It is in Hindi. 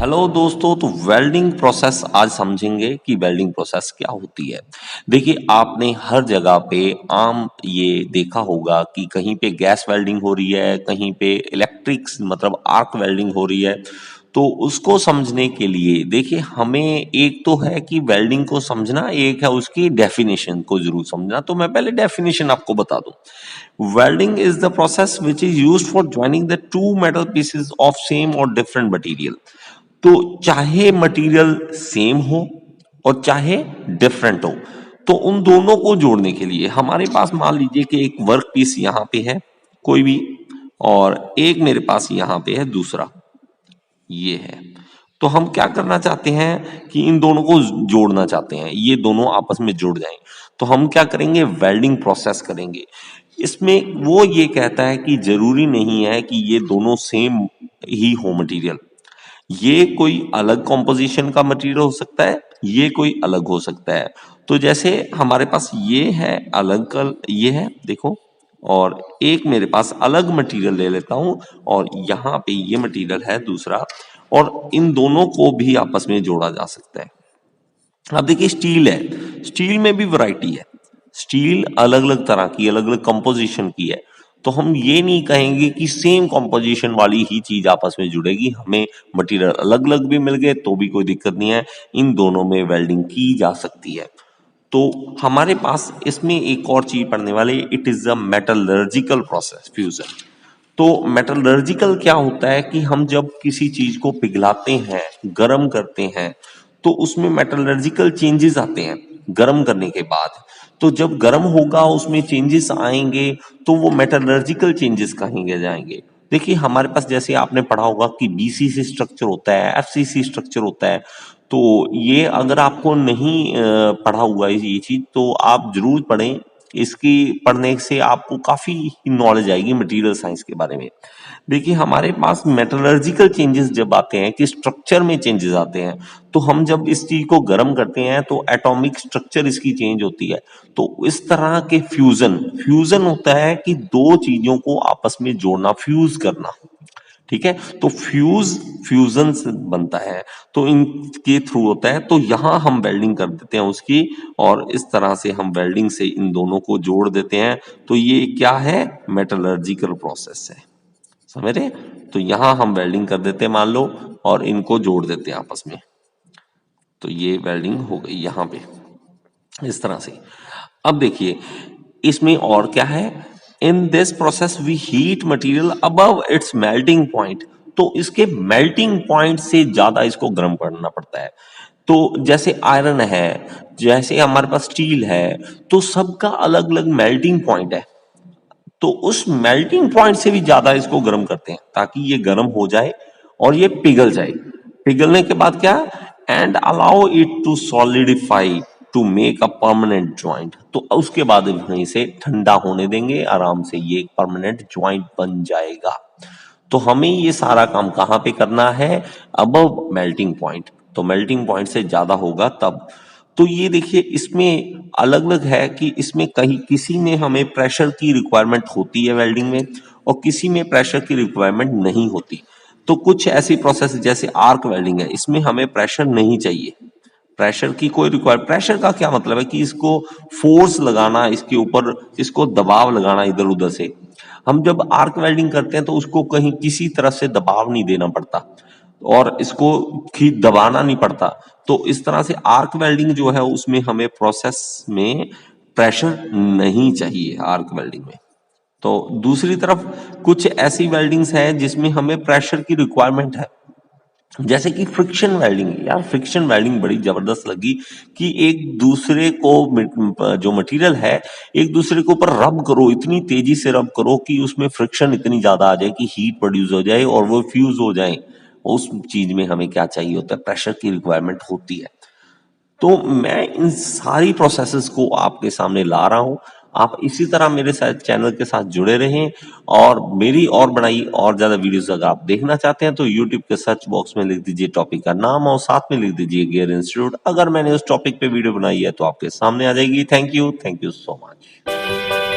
हेलो दोस्तों, तो वेल्डिंग प्रोसेस आज समझेंगे कि वेल्डिंग प्रोसेस क्या होती है। देखिए, आपने हर जगह पे आम ये देखा होगा कि कहीं पे गैस वेल्डिंग हो रही है, कहीं पे इलेक्ट्रिक मतलब आर्क वेल्डिंग हो रही है। तो उसको समझने के लिए देखिए, हमें एक तो है कि वेल्डिंग को समझना, एक है उसकी डेफिनेशन को जरूर समझना। तो मैं पहले डेफिनेशन आपको बता दूं। Welding is the process which is used for joining the two metal pieces of same और डिफरेंट मटेरियल। तो चाहे मटेरियल सेम हो और चाहे डिफरेंट हो, तो उन दोनों को जोड़ने के लिए हमारे पास मान लीजिए कि एक वर्क पीस यहां पे है कोई भी, और एक मेरे पास यहां पे है दूसरा, ये है। तो हम क्या करना चाहते हैं कि इन दोनों को जोड़ना चाहते हैं, ये दोनों आपस में जुड़ जाएं। तो हम क्या करेंगे, वेल्डिंग प्रोसेस करेंगे। इसमें वो ये कहता है कि जरूरी नहीं है कि ये दोनों सेम ही हो मटेरियल। ये कोई अलग कॉम्पोजिशन का मटेरियल हो सकता है, ये कोई अलग हो सकता है। तो जैसे हमारे पास ये है अलग कल, ये है देखो, और एक मेरे पास अलग मटेरियल ले लेता हूं, और यहाँ पे ये मटेरियल है दूसरा, और इन दोनों को भी आपस में जोड़ा जा सकता है। अब देखिए, स्टील है, स्टील में भी वैरायटी है। स्टील अलग अलग तरह की, अलग अलग कंपोजिशन की है। तो हम ये नहीं कहेंगे कि सेम कंपोजिशन वाली ही चीज आपस में जुड़ेगी। हमें मटेरियल अलग अलग भी मिल गए तो भी कोई दिक्कत नहीं है, इन दोनों में वेल्डिंग की जा सकती है। तो हमारे पास इसमें एक और चीज पढ़ने वाले, it is a metallurgical process fusion. तो मेटलर्जिकल क्या होता है कि हम जब किसी चीज को पिघलाते हैं, गर्म करते हैं, तो उसमें मेटलर्जिकल चेंजेस आते हैं गर्म करने के बाद। तो जब गर्म होगा उसमें चेंजेस आएंगे, तो वो मेटलर्जिकल चेंजेस कहेंगे जाएंगे। देखिए, हमारे पास जैसे आपने पढ़ा होगा कि बीसीसी स्ट्रक्चर होता है, एफसीसी स्ट्रक्चर होता है। तो ये अगर आपको नहीं पढ़ा हुआ है ये चीज, तो आप जरूर पढ़ें। इसकी पढ़ने से आपको काफी नॉलेज आएगी मटेरियल साइंस के बारे में। देखिए, हमारे पास मेटलर्जिकल चेंजेस जब आते हैं कि स्ट्रक्चर में चेंजेस आते हैं, तो हम जब इस चीज को गर्म करते हैं तो एटॉमिक स्ट्रक्चर इसकी चेंज होती है। तो इस तरह के फ्यूजन, फ्यूजन होता है कि दो चीजों को आपस में जोड़ना, फ्यूज करना। ठीक है, तो फ्यूज फ्यूजन से बनता है, तो इनके थ्रू होता है। तो यहां हम वेल्डिंग कर देते हैं उसकी, और इस तरह से हम वेल्डिंग से इन दोनों को जोड़ देते हैं। तो ये क्या है, मेटलर्जिकल प्रोसेस है, समझ रहे। तो यहां हम वेल्डिंग कर देते हैं मान लो, और इनको जोड़ देते हैं आपस में। तो ये वेल्डिंग हो गई यहां पे इस तरह से। अब देखिए, इसमें और क्या है, in this process we heat material above its melting point. तो इसके मेल्टिंग पॉइंट से ज्यादा इसको गर्म करना पड़ता है। तो जैसे आयरन है, जैसे हमारे पास स्टील है, तो सबका अलग अलग मेल्टिंग पॉइंट है। तो उस मेल्टिंग पॉइंट से भी ज्यादा इसको गर्म करते हैं ताकि ये गर्म हो जाए और ये पिघल जाए। पिघलने के बाद क्या, and allow it to solidify to make a permanent joint. तो उसके बाद वहीं से ठंडा होने देंगे, आराम से ये एक परमानेंट ज्वाइंट बन जाएगा। तो हमें ये सारा काम कहाँ पे करना है, अबव मेल्टिंग पॉइंट। तो मेल्टिंग पॉइंट से ज्यादा होगा तब। तो ये देखिए, इसमें अलग अलग है कि इसमें कहीं किसी में हमें प्रेशर की रिक्वायरमेंट होती है वेल्डिंग में, और किसी में प्रेशर की रिक्वायरमेंट नहीं होती। तो कुछ ऐसी प्रोसेस जैसे आर्क वेल्डिंग है, इसमें हमें प्रेशर नहीं चाहिए। प्रेशर की कोई रिक्वायर, प्रेशर का क्या मतलब है कि इसको फोर्स लगाना, इसके ऊपर इसको दबाव लगाना इधर उधर से। हम जब आर्क वेल्डिंग करते हैं तो उसको कहीं किसी तरह से दबाव नहीं देना पड़ता, और इसको दबाना नहीं पड़ता। तो इस तरह से आर्क वेल्डिंग जो है उसमें हमें प्रोसेस में प्रेशर नहीं चाहिए आर्क वेल्डिंग में। तो दूसरी तरफ कुछ ऐसी वेल्डिंग्स हैं जिसमें हमें प्रेशर की रिक्वायरमेंट है, जैसे कि फ्रिक्शन वेल्डिंग। यार, फ्रिक्शन वेल्डिंग बड़ी जबरदस्त लगी कि एक दूसरे को जो मटेरियल है, एक दूसरे के ऊपर रब करो, इतनी तेजी से रब करो कि उसमें फ्रिक्शन इतनी ज्यादा आ जाए कि हीट प्रोड्यूस हो जाए और वो फ्यूज हो जाए। उस चीज में हमें क्या चाहिए होता है, प्रेशर की रिक्वायरमेंट होती है। तो मैं इन सारी प्रोसेसेस को आपके सामने ला रहा हूं। आप इसी तरह मेरे साथ चैनल के साथ जुड़े रहें, और मेरी और बनाई और ज्यादा वीडियोस अगर आप देखना चाहते हैं तो यूट्यूब के सर्च बॉक्स में लिख दीजिए टॉपिक का नाम, और साथ में लिख दीजिए गियर इंस्टीट्यूट। अगर मैंने उस टॉपिक पे वीडियो बनाई है तो आपके सामने आ जाएगी। Thank you so much.